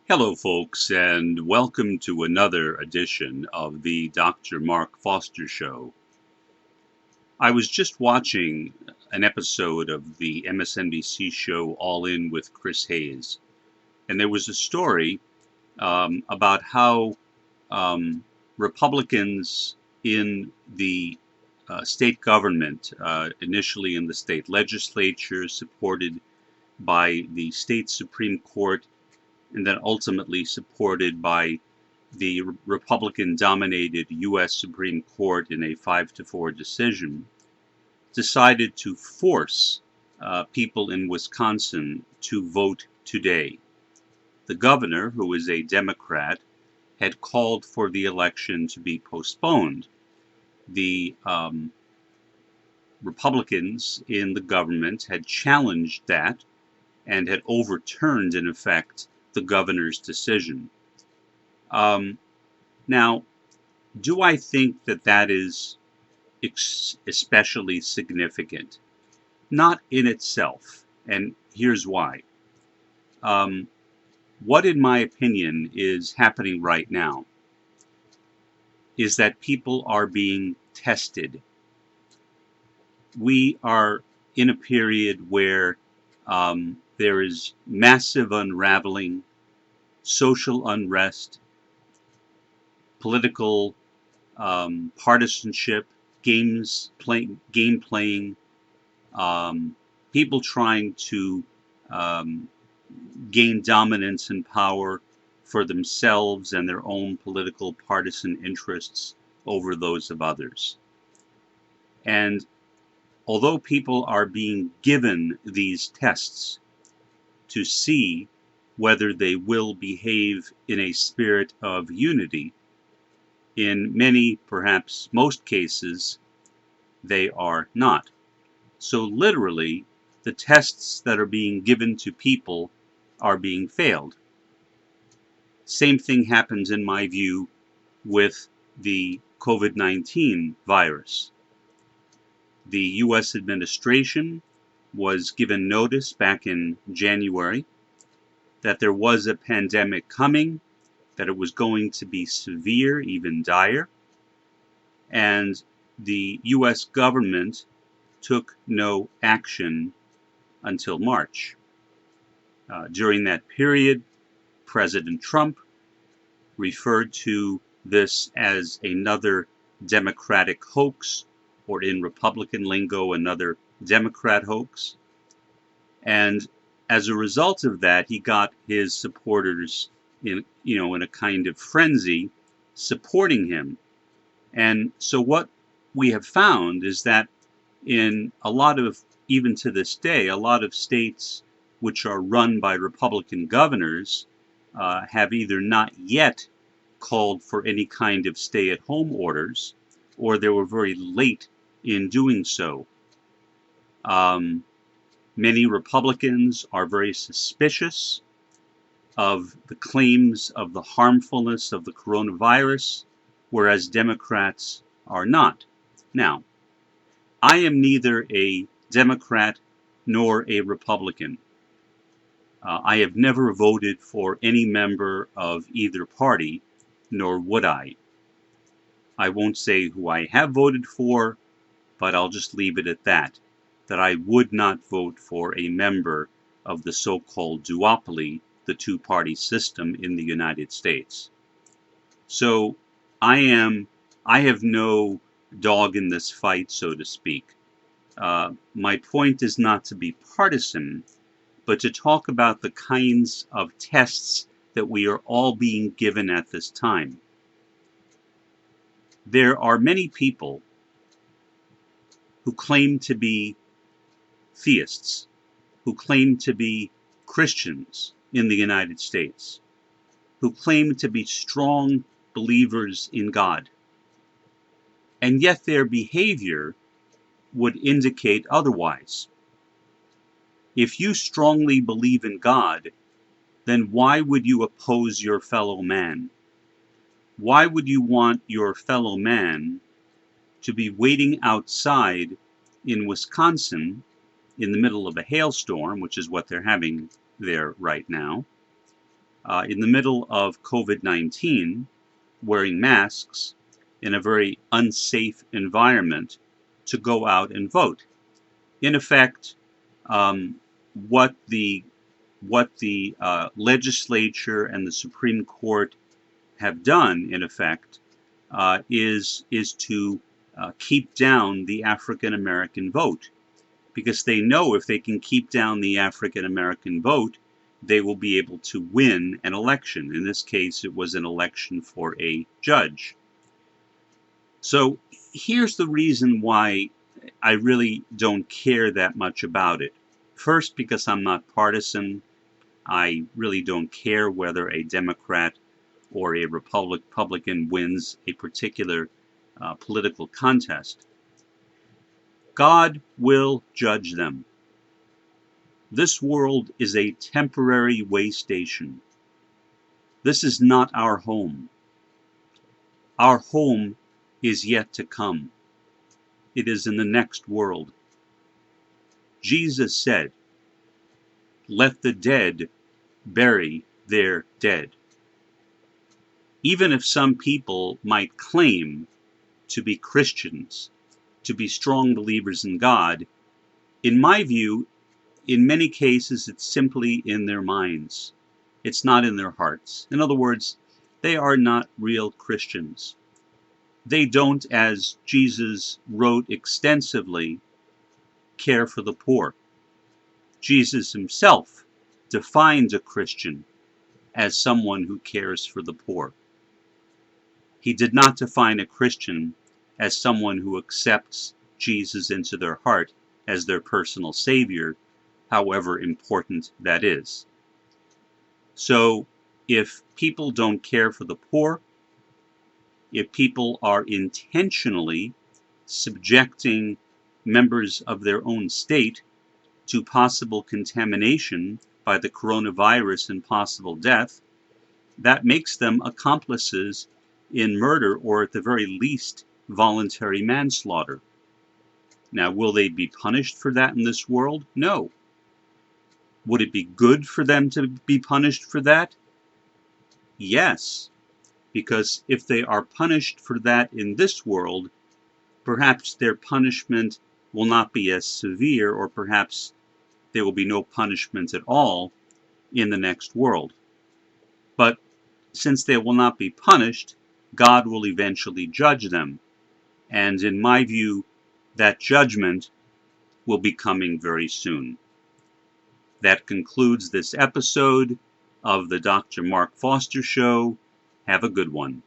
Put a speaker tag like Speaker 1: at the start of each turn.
Speaker 1: Hello, folks, and welcome to another edition of the Dr. Mark Foster Show. I was just watching an episode of the MSNBC show All In with Chris Hayes, and there was a story about how Republicans in the state government, initially in the state legislature, supported by the state Supreme Court, and then ultimately supported by the Republican-dominated U.S. Supreme Court in a 5-4 decision, decided to force people in Wisconsin to vote today. The governor, who is a Democrat, had called for the election to be postponed. The Republicans in the government had challenged that and had overturned, in effect, the governor's decision. Now, do I think that that is especially significant? Not in itself, and here's why. What, in my opinion, is happening right now is that people are being tested. We are in a period where there is massive unraveling, social unrest, political partisanship, game playing, people trying to gain dominance and power for themselves and their own political partisan interests over those of others. And although people are being given these tests to see whether they will behave in a spirit of unity, in many, perhaps most cases, they are not. So literally, the tests that are being given to people are being failed. Same thing happens, in my view, with the COVID-19 virus. The U.S. administration was given notice back in January that there was a pandemic coming, that it was going to be severe, even dire, and the U.S. government took no action until March. During that period, President Trump referred to this as another Democratic hoax, or in Republican lingo, another Democrat hoax. And as a result of that, he got his supporters in a kind of frenzy supporting him. And so what we have found is that in a lot of, even to this day, a lot of states which are run by Republican governors have either not yet called for any kind of stay-at-home orders, or they were very late in doing so. Many Republicans are very suspicious of the claims of the harmfulness of the coronavirus, whereas Democrats are not. Now, I am neither a Democrat nor a Republican. I have never voted for any member of either party, nor would I. I won't say who I have voted for, but I'll just leave it at that I would not vote for a member of the so-called duopoly, the two-party system in the United States. So I have no dog in this fight, so to speak. My point is not to be partisan, but to talk about the kinds of tests that we are all being given at this time. There are many people who claim to be theists, who claim to be Christians in the United States, who claim to be strong believers in God, and yet their behavior would indicate otherwise. If you strongly believe in God, then why would you oppose your fellow man? Why would you want your fellow man to be waiting outside in Wisconsin in the middle of a hailstorm, which is what they're having there right now, in the middle of COVID-19, wearing masks in a very unsafe environment, to go out and vote. In effect, um, what the legislature and the Supreme Court have done, in effect, is to keep down the African American vote, because they know if they can keep down the African American vote, they will be able to win an election. In this case, it was an election for a judge. So here's the reason why I really don't care that much about it. First, because I'm not partisan. I really don't care whether a Democrat or a Republican wins a particular political contest. God will judge them. This world is a temporary way station. This is not our home. Our home is yet to come. It is in the next world. Jesus said, "Let the dead bury their dead." Even if some people might claim to be Christians, to be strong believers in God, in my view, in many cases, it's simply in their minds. It's not in their hearts. In other words, they are not real Christians. They don't, as Jesus wrote extensively, care for the poor. Jesus himself defined a Christian as someone who cares for the poor. He did not define a Christian as someone who accepts Jesus into their heart as their personal Savior, however important that is. So, if people don't care for the poor, if people are intentionally subjecting members of their own state to possible contamination by the coronavirus and possible death, that makes them accomplices in murder, or at the very least, voluntary manslaughter. Now, will they be punished for that in this world? No. Would it be good for them to be punished for that? Yes, because if they are punished for that in this world, perhaps their punishment will not be as severe, or perhaps there will be no punishment at all in the next world. But since they will not be punished, God will eventually judge them. And in my view, that judgment will be coming very soon. That concludes this episode of the Dr. Mark Foster Show. Have a good one.